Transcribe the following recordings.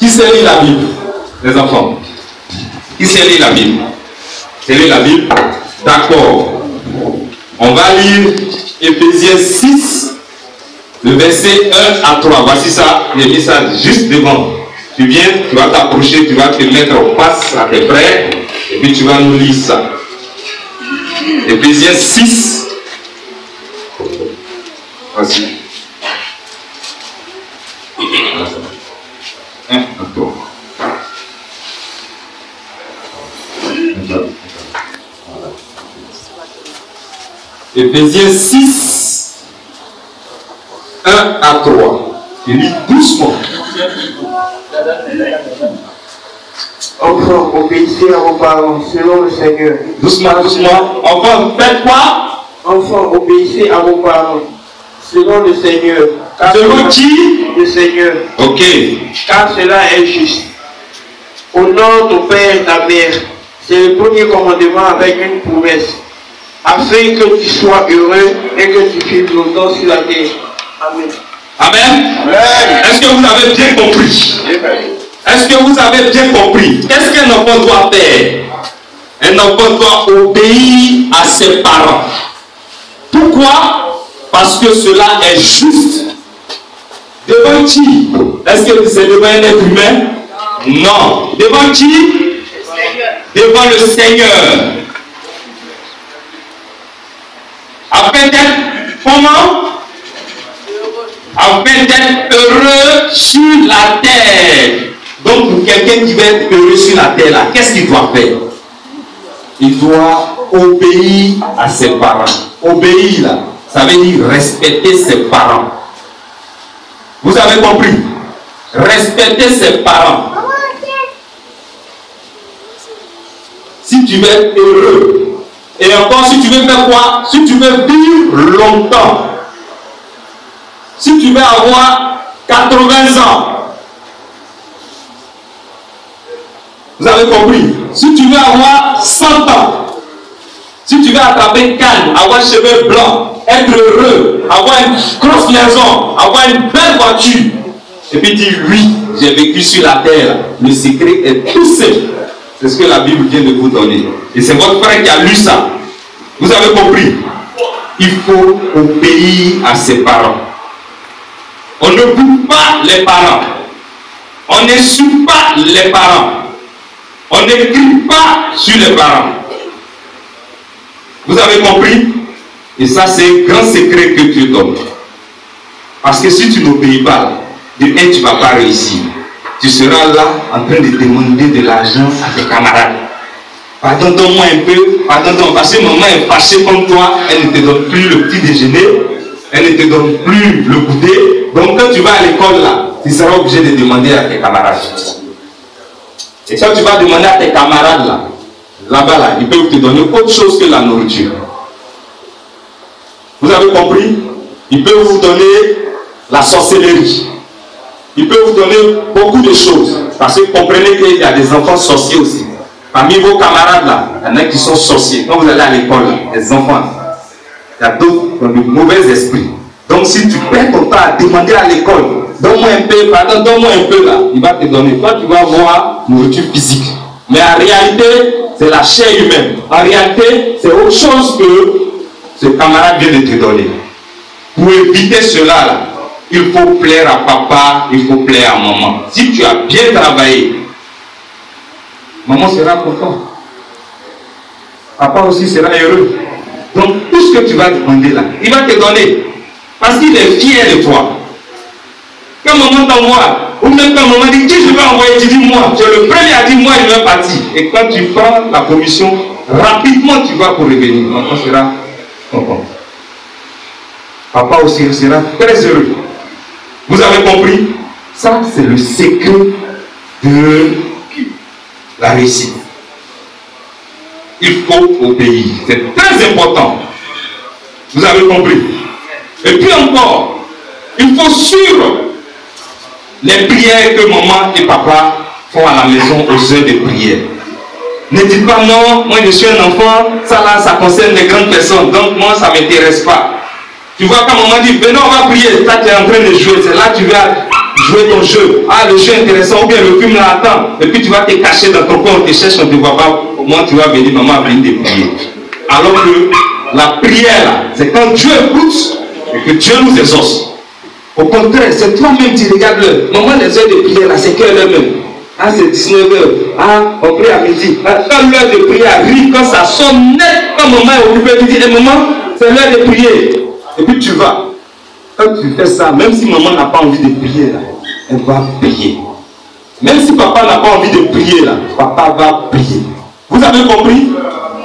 Qui sait lire la Bible? Les enfants. Qui sait lire la Bible? C'est lire la Bible? D'accord. On va lire Éphésiens 6, le verset 1 à 3. Voici ça, j'ai mis ça juste devant. Tu viens, tu vas t'approcher, tu vas te mettre en face à tes frères, et puis tu vas nous lire ça. Éphésiens 6. Voici. 1 à 3. Éphésiens 6, 1 à 3. Je lis doucement. Enfants, obéissez à vos parents selon le Seigneur. Doucement, doucement. Enfants, faites quoi? Enfants, obéissez à vos parents selon le Seigneur. Selon qui? Le Seigneur. Ok. Car cela est juste. Honore ton père et ta mère. C'est le premier commandement avec une promesse, afin que tu sois heureux et que tu vives longtemps sur la terre. Amen. Amen. Amen. Est-ce que vous avez bien compris? Est-ce que vous avez bien compris? Qu'est-ce qu'un enfant doit faire? Un enfant doit obéir à ses parents. Pourquoi? Parce que cela est juste. Devant qui? Est-ce que c'est devant un être humain? Non. Devant qui? Devant le Seigneur. Afin d'être comment? Afin d'être heureux sur la terre. Donc pour quelqu'un qui va être heureux sur la terre là, qu'est-ce qu'il doit faire? Il doit obéir à ses parents. Obéir là, ça veut dire respecter ses parents. Vous avez compris? Respecter ses parents. Si tu veux être heureux, et encore si tu veux faire quoi? Si tu veux vivre longtemps, si tu veux avoir 80 ans, vous avez compris? Si tu veux avoir 100 ans, si tu veux attraper calme, avoir cheveux blancs, être heureux, avoir une grosse maison, avoir une belle voiture, et puis dire oui, j'ai vécu sur la terre, le secret est tout simple. C'est ce que la Bible vient de vous donner. Et c'est votre frère qui a lu ça. Vous avez compris? Il faut obéir à ses parents. On ne bouge pas les parents. On n'insulte pas les parents. On ne crie pas sur les parents. Vous avez compris? Et ça, c'est un grand secret que Dieu donne. Parce que si tu n'obéis pas, de un, tu ne vas pas réussir. Tu seras là en train de demander de l'argent à tes camarades. Pardon, donne-moi un peu. Pardon, parce que maman est fâchée comme toi. Elle ne te donne plus le petit déjeuner. Elle ne te donne plus le goûter. Donc quand tu vas à l'école là, tu seras obligé de demander à tes camarades. Et quand tu vas demander à tes camarades là, là-bas là, ils peuvent te donner autre chose que la nourriture. Vous avez compris? Ils peuvent vous donner la sorcellerie. Il peut vous donner beaucoup de choses. Parce que vous comprenez qu'il y a des enfants sorciers aussi. Parmi vos camarades là, il y en a qui sont sorciers. Quand vous allez à l'école, les enfants, il y a d'autres qui ont de mauvais esprits. Donc si tu perds ton temps à demander à l'école, donne-moi un peu, pardon, donne-moi un peu là, il va te donner. Toi tu vas avoir nourriture physique. Mais en réalité, c'est la chair humaine. En réalité, c'est autre chose que ce camarade vient de te donner. Pour éviter cela là, il faut plaire à papa, il faut plaire à maman. Si tu as bien travaillé, maman sera contente. Papa aussi sera heureux. Donc tout ce que tu vas demander là, il va te donner. Parce qu'il est fier de toi. Quand maman t'envoie, ou même quand maman dit qui je vais envoyer, tu dis moi. Tu es le premier à dire moi je vais partir. Et quand tu prends la commission, rapidement tu vas pour revenir. Maman sera contente. Papa aussi sera très heureux. Vous avez compris? Ça, c'est le secret de la réussite. Il faut obéir. C'est très important. Vous avez compris? Et puis encore, il faut suivre les prières que maman et papa font à la maison aux heures de prière. Ne dites pas non, moi je suis un enfant, ça là, ça concerne les grandes personnes, donc moi ça ne m'intéresse pas. Tu vois, quand maman dit, venez, on va prier, là tu es en train de jouer, c'est là que tu vas jouer ton jeu. Ah, le jeu est intéressant, ou bien le film là, attends. Et puis tu vas te cacher dans ton coin, on te cherche, on ne te voit pas. Au moins tu vas venir, maman va venir te prier. Alors que la prière, c'est quand Dieu écoute et que Dieu nous exauce. Au contraire, c'est toi-même qui regardes l'heure. Maman, les heures de prière, là, c'est quelle heure même? Ah, c'est 19h. Ah, on prie à midi. Ah, quand l'heure de prière arrive, quand ça sonne net, quand maman est occupée, tu dis, maman, c'est l'heure de prier. Et puis tu vas. Quand tu fais ça, même si maman n'a pas envie de prier, là, elle va prier. Même si papa n'a pas envie de prier, là, papa va prier. Vous avez compris?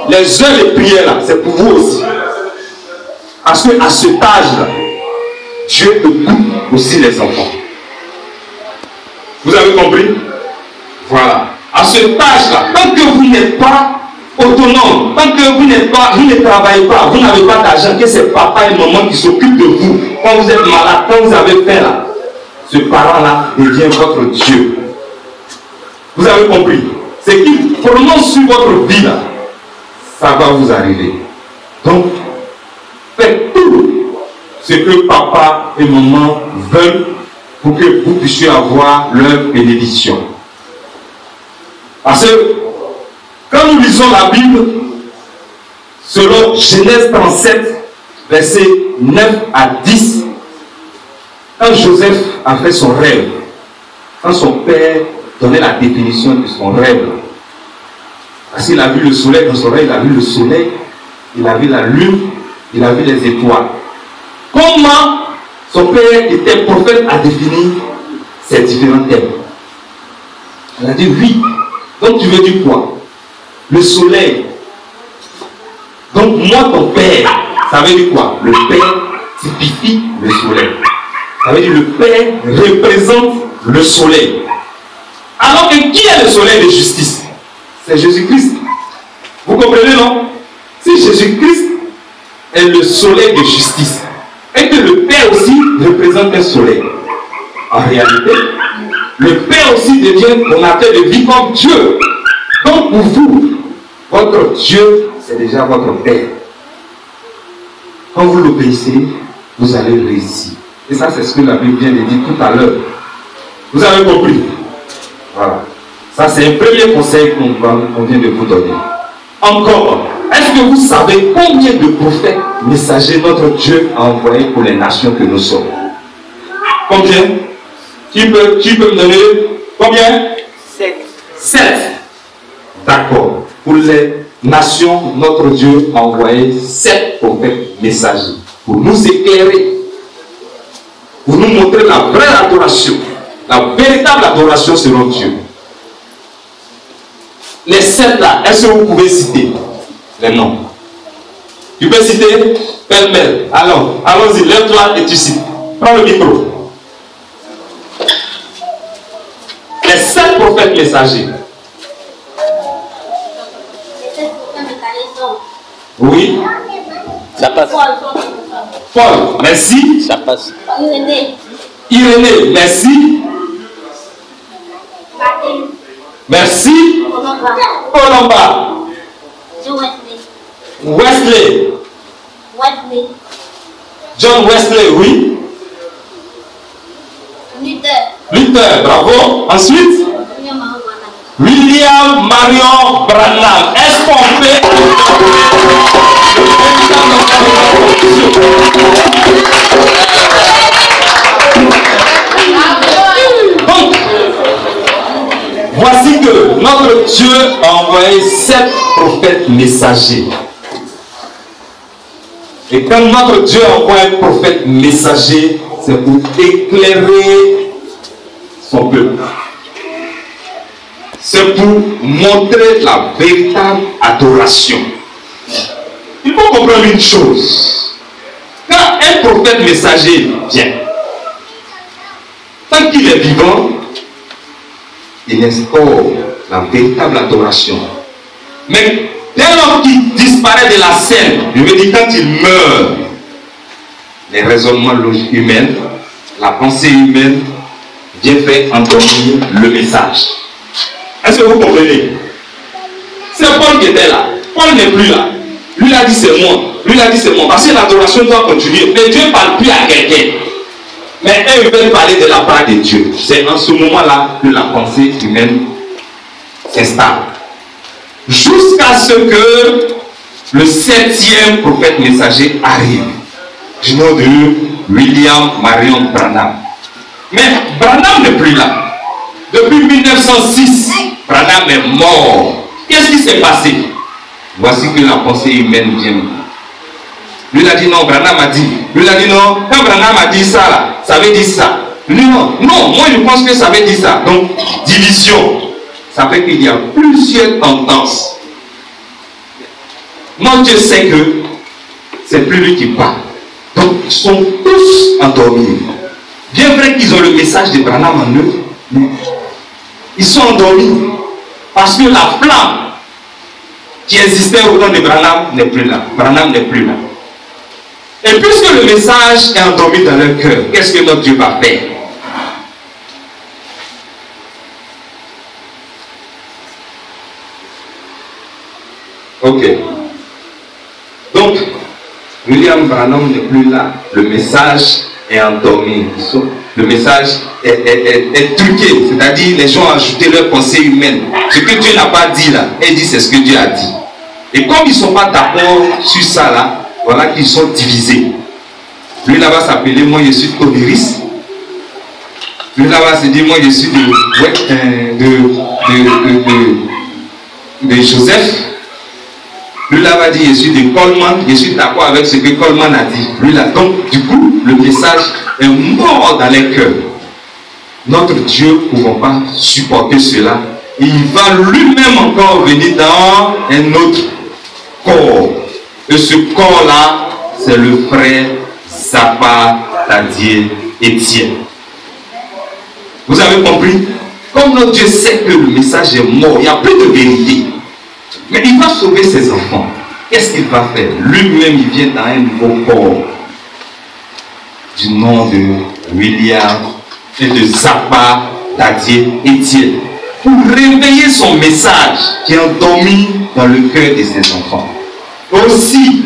Les heures de prière, là, c'est pour vous aussi. Parce qu'à cet âge-là, Dieu écoute aussi les enfants. Vous avez compris? Voilà. À cet âge-là, tant que vous n'êtes pas autonome, tant que vous ne travaillez pas, vous n'avez pas d'argent, que c'est papa et maman qui s'occupent de vous. Quand vous êtes malade, quand vous avez faim là, ce parent-là devient votre Dieu. Vous avez compris? C'est qu'il prononce sur votre vie là, ça va vous arriver. Donc, faites tout ce que papa et maman veulent pour que vous puissiez avoir leur bénédiction. Parce que quand nous lisons la Bible, selon Genèse 37, versets 9 à 10, quand Joseph a fait son rêve, quand son père donnait la définition de son rêve, parce qu'il a vu le soleil dans son rêve, il a vu le soleil, il a vu la lune, il a vu les étoiles. Comment son père était prophète a défini ces différents thèmes? Il a dit oui. Donc tu veux dire quoi? Le soleil. Donc moi ton père, ça veut dire quoi? Le père typifie le soleil. Ça veut dire le père représente le soleil. Alors que qui est le soleil de justice? C'est Jésus-Christ. Vous comprenez, non? Si Jésus-Christ est le soleil de justice, et que le Père aussi représente un soleil, en réalité, le Père aussi devient donateur de vie comme Dieu. Donc pour vous, votre Dieu, c'est déjà votre Père. Quand vous l'obéissez, vous allez réussir. Et ça, c'est ce que la Bible vient de dire tout à l'heure. Vous avez compris? Voilà. Ça, c'est un premier conseil qu'on vient de vous donner. Encore, est-ce que vous savez combien de prophètes messagers notre Dieu a envoyés pour les nations que nous sommes? Combien? Qui peut me donner combien? 7. D'accord. Pour les nations, notre Dieu a envoyé 7 prophètes messagers pour nous éclairer, pour nous montrer la vraie adoration, la véritable adoration selon Dieu. Les 7 là, est-ce que vous pouvez citer les noms? Tu peux citer pêle-mêle. Alors, allons-y, lève-toi et tu cites. Prends le micro. Les 7 prophètes messagers. Oui. Ça passe. Paul, merci. Ça passe. Irénée, merci. Merci. Colomba. Wesley. John Wesley, oui. Luther, bravo. Ensuite, William Marion Branham. Est-ce qu'on peut... Donc, voici que notre Dieu a envoyé 7 prophètes messagers. Et quand notre Dieu envoie un prophète messager, c'est pour éclairer son peuple. C'est pour montrer la véritable adoration. Il faut comprendre une chose. Quand un prophète messager vient, tant qu'il est vivant, il instaure la véritable adoration. Mais dès lors qu'il disparaît de la scène, je veux dire quand il meurt, les raisonnements logiques humains, la pensée humaine vient faire endormir le message. Est-ce que vous comprenez? C'est Paul qui était là. Paul n'est plus là. Lui il a dit c'est moi. Lui il a dit c'est moi. Parce que l'adoration doit continuer. Mais Dieu ne parle plus à quelqu'un. Mais eux, ils veulent parler de la part de Dieu. C'est en ce moment-là que la pensée humaine s'installe. Jusqu'à ce que le 7e prophète messager arrive, du nom de William Marion Branham. Mais Branham n'est plus là. Depuis 1906, Branham est mort. Qu'est-ce qui s'est passé? Voici que la pensée humaine vient. Lui il a dit non, Branham a dit. Lui il a dit non, quand Branham a dit ça là, ça veut dire ça. Lui non, non, moi je pense que ça veut dire ça. Donc, division. Ça fait qu'il y a plusieurs tendances. Notre Dieu sait que c'est plus lui qui parle. Donc, ils sont tous endormis. Bien vrai qu'ils ont le message de Branham en eux, mais ils sont endormis. Parce que la flamme qui existait au temps de Branham n'est plus là. Branham n'est plus là. Et puisque le message est endormi dans leur cœur, qu'est-ce que notre Dieu va faire? Ok. Donc, William Branham n'est plus là. Le message est endormi. Le message est truqué. C'est-à-dire, les gens ont ajouté leur pensée humaine. Ce que Dieu n'a pas dit là, il dit c'est ce que Dieu a dit. Et comme ils ne sont pas d'accord sur ça là, voilà qu'ils sont divisés. Lui là-bas s'appeler moi je suis Tobiris. Lui là-bas se dit moi je suis de Joseph. Lui là-bas dit je suis de Coleman, je suis d'accord avec ce que Coleman a dit. Lui là, donc du coup le message est mort dans les cœurs. Notre Dieu ne pouvant pas supporter cela, il va lui-même encore venir dans un autre corps. Et ce corps-là, c'est le frère Zappa Tadier Etienne. Vous avez compris? Comme notre Dieu sait que le message est mort, il n'y a plus de vérité. Mais il va sauver ses enfants. Qu'est-ce qu'il va faire? Lui-même, il vient dans un nouveau corps. Du nom de William et de Zappa Tadier Etienne. Pour réveiller son message qui est endormi dans le cœur de ses enfants. Aussi,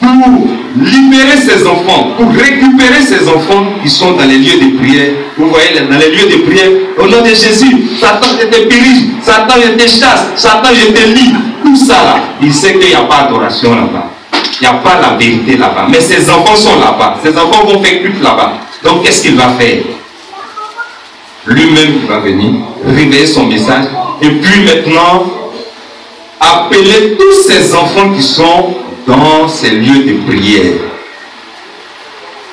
pour libérer ses enfants, pour récupérer ses enfants qui sont dans les lieux de prière. Vous voyez, dans les lieux de prière, au nom de Jésus, Satan, je te périge, Satan, je te chasse, Satan, je te lie. Tout ça là, il sait qu'il n'y a pas d'adoration là-bas. Il n'y a pas la vérité là-bas. Mais ses enfants sont là-bas. Ses enfants vont faire culte là-bas. Donc, qu'est-ce qu'il va faire? Lui-même, il va venir réveiller son message. Et puis maintenant, appeler tous ces enfants qui sont dans ces lieux de prière.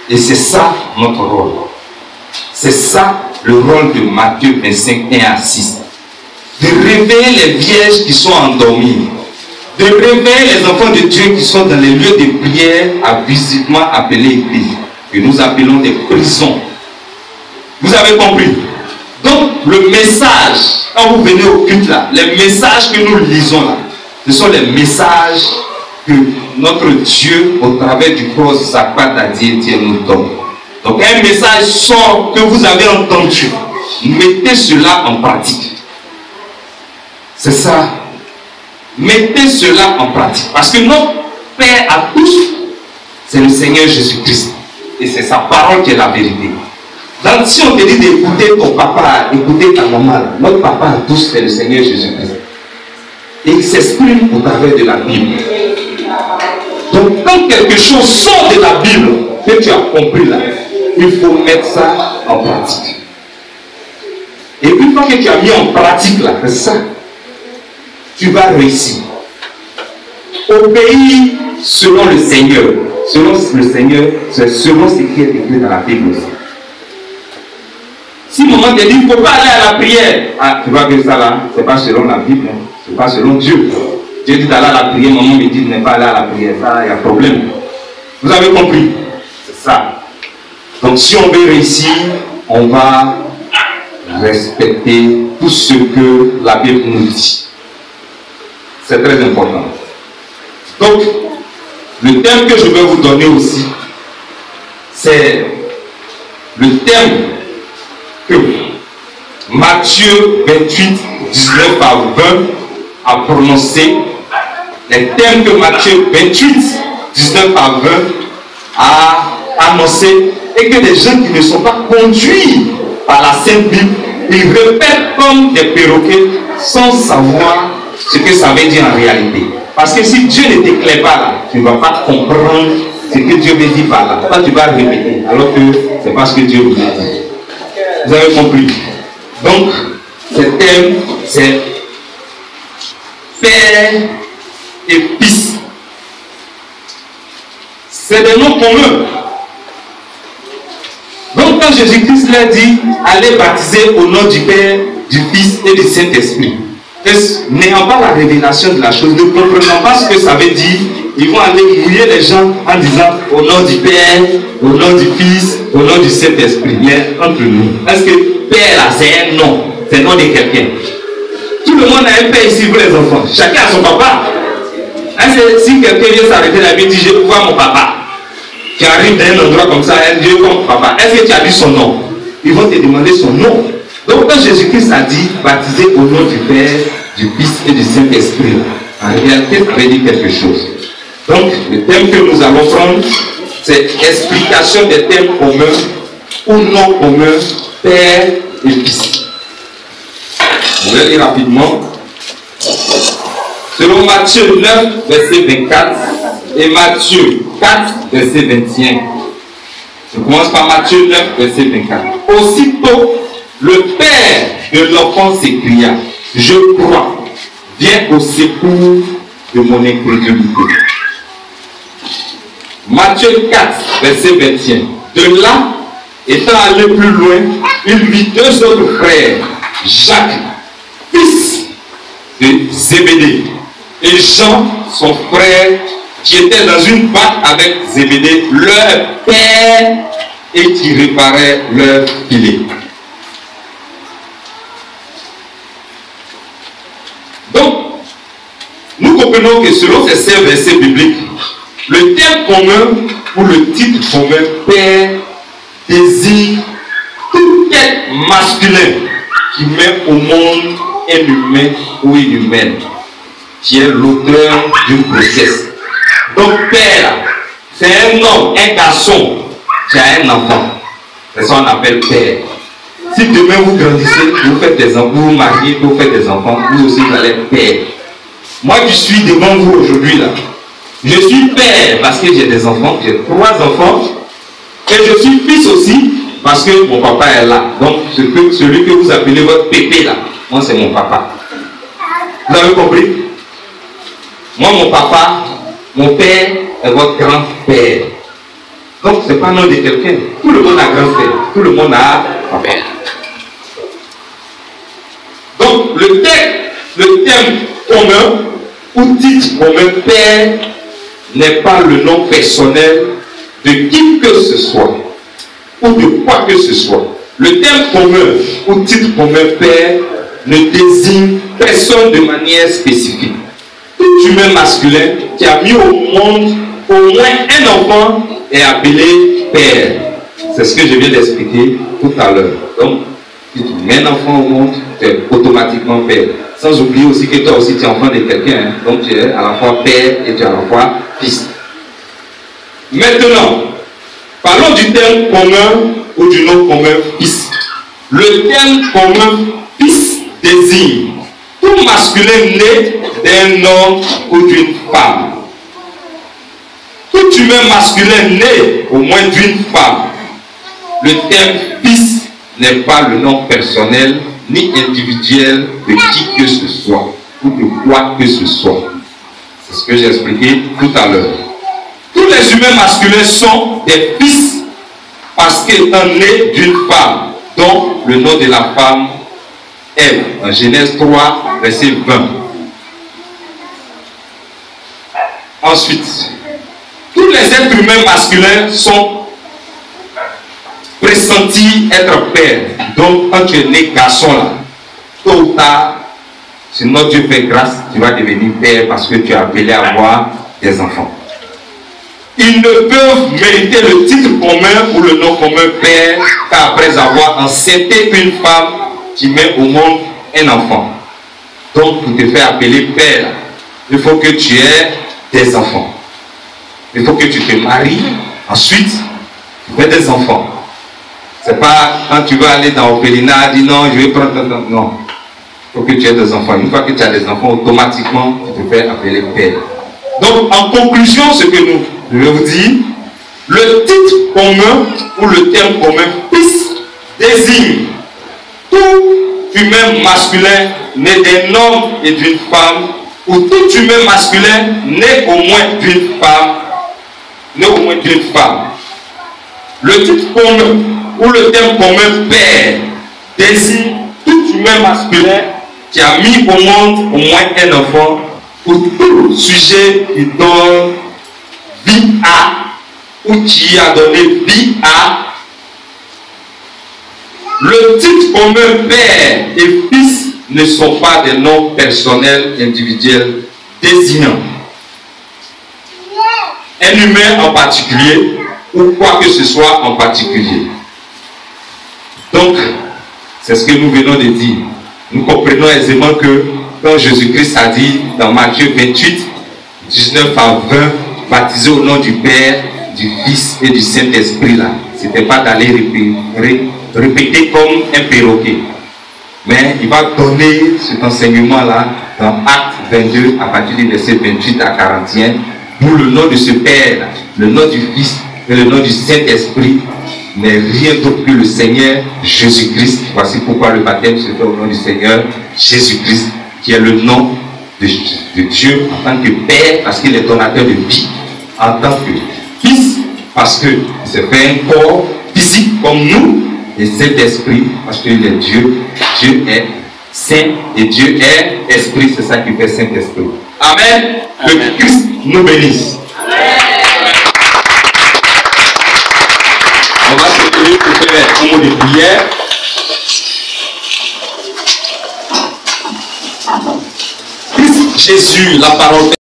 Et c'est ça notre rôle. C'est ça le rôle de Matthieu 25, 1 à 6. De réveiller les vierges qui sont endormies. De réveiller les enfants de Dieu qui sont dans les lieux de prière, abusivement appelés églises. Que nous appelons des prisons. Vous avez compris? Donc, le message, quand vous venez au culte là, les messages que nous lisons là, ce sont les messages que notre Dieu, au travers du cross Zappa Tadier Etienne, nous donne. Donc, un message sort que vous avez entendu. Mettez cela en pratique. C'est ça. Mettez cela en pratique. Parce que notre Père à tous, c'est le Seigneur Jésus-Christ. Et c'est sa parole qui est la vérité. Donc, si on te dit d'écouter ton papa, écouter ta maman, notre papa à tous, c'est le Seigneur Jésus-Christ. Et il s'exprime au travers de la Bible. Donc, quand quelque chose sort de la Bible, que tu as compris là, il faut mettre ça en pratique. Et une fois que tu as mis en pratique là, c'est ça, tu vas réussir. Obéis selon le Seigneur. Selon le Seigneur, c'est selon ce qui est écrit dans la Bible aussi. Si maman te dit, il ne faut pas aller à la prière, ah, tu vois que ça là, ce n'est pas selon la Bible, hein. Ce n'est pas selon Dieu. Dieu dit d'aller à la prière, maman me dit de ne pas aller à la prière, ça, il y a problème. Vous avez compris? C'est ça. Donc si on veut réussir, on va respecter tout ce que la Bible nous dit. C'est très important. Donc, le thème que je vais vous donner aussi, c'est le thème que Matthieu 28, 19 à 20 a prononcé. Les thèmes que Matthieu 28, 19 à 20 a annoncé et que des gens qui ne sont pas conduits par la Sainte Bible, ils répètent comme des perroquets sans savoir ce que ça veut dire en réalité. Parce que si Dieu ne t'éclaire pas là, tu ne vas pas comprendre ce que Dieu veut dire par là. Toi, tu vas répéter, alors que c'est pas ce que Dieu veut dire. Vous avez compris? Donc, ce thème, c'est Père et Fils. C'est des noms communs. Donc, quand Jésus-Christ leur dit, allez baptiser au nom du Père, du Fils et du Saint-Esprit, n'ayant pas la révélation de la chose, ne comprenant pas ce que ça veut dire, ils vont aller mouiller les gens en disant au nom du Père, au nom du Fils, au nom du Saint-Esprit. Mais entre nous, est-ce que Père là, c'est un nom? C'est le nom de quelqu'un. Tout le monde a un père ici pour les enfants. Chacun a son papa. Si quelqu'un vient s'arrêter là et dit je veux voir mon papa, tu arrives dans un endroit comme ça, Dieu comme papa, est-ce que tu as dit son nom? Ils vont te demander son nom. Donc quand Jésus-Christ a dit baptiser au nom du Père, du Fils et du Saint-Esprit, en réalité ça veut dire quelque chose. Donc le thème que nous allons prendre, c'est explication des thèmes communs ou non communs, Père et Fils. On va lire rapidement. Selon Matthieu 9, verset 24 et Matthieu 4, verset 21. Je commence par Matthieu 9, verset 24. Aussitôt, le père de l'enfant s'écria, je crois, viens au secours de mon incrédulité. Matthieu 4, verset 21. De là, étant allé plus loin, il vit deux autres frères, Jacques, fils de Zébédée, et Jean, son frère, qui était dans une barque avec Zébédée, leur père, et qui réparait leur filet. Donc, nous comprenons que selon ces versets bibliques, le terme commun ou le titre commun Père désigne tout être masculin qui met au monde un humain ou une humaine, qui est l'auteur d'une grossesse. Donc Père, c'est un homme, un garçon qui a un enfant. C'est ça qu'on appelle Père. Si demain vous grandissez, vous faites des enfants, vous vous mariez, vous faites des enfants, vous aussi vous allez être Père. Moi qui suis devant vous aujourd'hui là, je suis Père parce que j'ai des enfants, j'ai 3 enfants, et je suis fils aussi parce que mon papa est là. Donc celui que vous appelez votre pépé là, moi c'est mon papa. Vous avez compris? Moi mon papa, mon père est votre grand-père. Donc c'est pas le nom de quelqu'un. Tout le monde a grand-père, tout le monde a père. Donc le thème commun ou titre commun Père n'est pas le nom personnel de qui que ce soit ou de quoi que ce soit. Le terme commun ou titre commun Père ne désigne personne de manière spécifique. Tout humain masculin qui a mis au monde au moins un enfant est appelé Père. C'est ce que je viens d'expliquer tout à l'heure. Donc, si tu mets un enfant au monde, tu es automatiquement Père. Sans oublier aussi que toi aussi tu es enfant de quelqu'un. Hein? Donc tu es à la fois Père et tu es à la fois Fils. Maintenant, parlons du terme commun ou du nom commun Fils. Le terme commun Fils désigne tout masculin né d'un homme ou d'une femme. Tout humain masculin né au moins d'une femme. Le terme Fils n'est pas le nom personnel ni individuel de qui que ce soit ou de quoi que ce soit. C'est ce que j'ai expliqué tout à l'heure. Tous les humains masculins sont des fils parce qu'étant nés d'une femme, dont le nom de la femme est en Genèse 3, verset 20. Ensuite, tous les êtres humains masculins sont pressentis être pères. Donc, quand tu es né garçon là, tôt ou tard, sinon Dieu fait grâce, tu vas devenir père parce que tu es appelé à avoir des enfants. Ils ne peuvent mériter le titre commun ou le nom commun père qu'après avoir enceinté une femme qui met au monde un enfant. Donc, pour te faire appeler père, il faut que tu aies des enfants. Il faut que tu te maries. Ensuite, il fais des enfants. C'est pas quand tu veux aller dans l'orphelinat, dis non, je vais prendre ton temps. Non. Il faut que tu aies des enfants. Une fois que tu as des enfants, automatiquement, tu te fais appeler père. Donc, en conclusion, ce que je vais vous dire, le titre commun ou le terme commun fils désigne tout humain masculin né d'un homme et d'une femme, ou tout humain masculin né au moins d'une femme. Le titre commun ou le terme commun père désigne tout humain masculin qui a mis au monde au moins un enfant, ou tout sujet qui donne vie à, ou qui a donné vie à. Le titre commun père et fils ne sont pas des noms personnels individuels désignant un humain en particulier ou quoi que ce soit en particulier. Donc, c'est ce que nous venons de dire. Nous comprenons aisément que quand Jésus-Christ a dit dans Matthieu 28, 19 à 20, baptisé au nom du Père, du Fils et du Saint-Esprit, là, ce n'était pas d'aller répéter comme un perroquet. Mais il va donner cet enseignement-là dans Actes 22, à partir du verset 28 à 41, pour le nom de ce Père, le nom du Fils et le nom du Saint-Esprit n'est rien d'autre que le Seigneur Jésus-Christ. Voici pourquoi le baptême se fait au nom du Seigneur Jésus-Christ, qui est le nom de Dieu en tant que Père, parce qu'il est donateur de vie, en tant que Fils, parce qu'il s'est fait un corps physique comme nous, et Saint-Esprit, parce qu'il est Dieu. Dieu est Saint et Dieu est Esprit, c'est ça qui fait Saint-Esprit. Amen. Amen. Le Christ nous bénisse. On va se tenir pour faire un mot de prière. Christ Jésus, la parole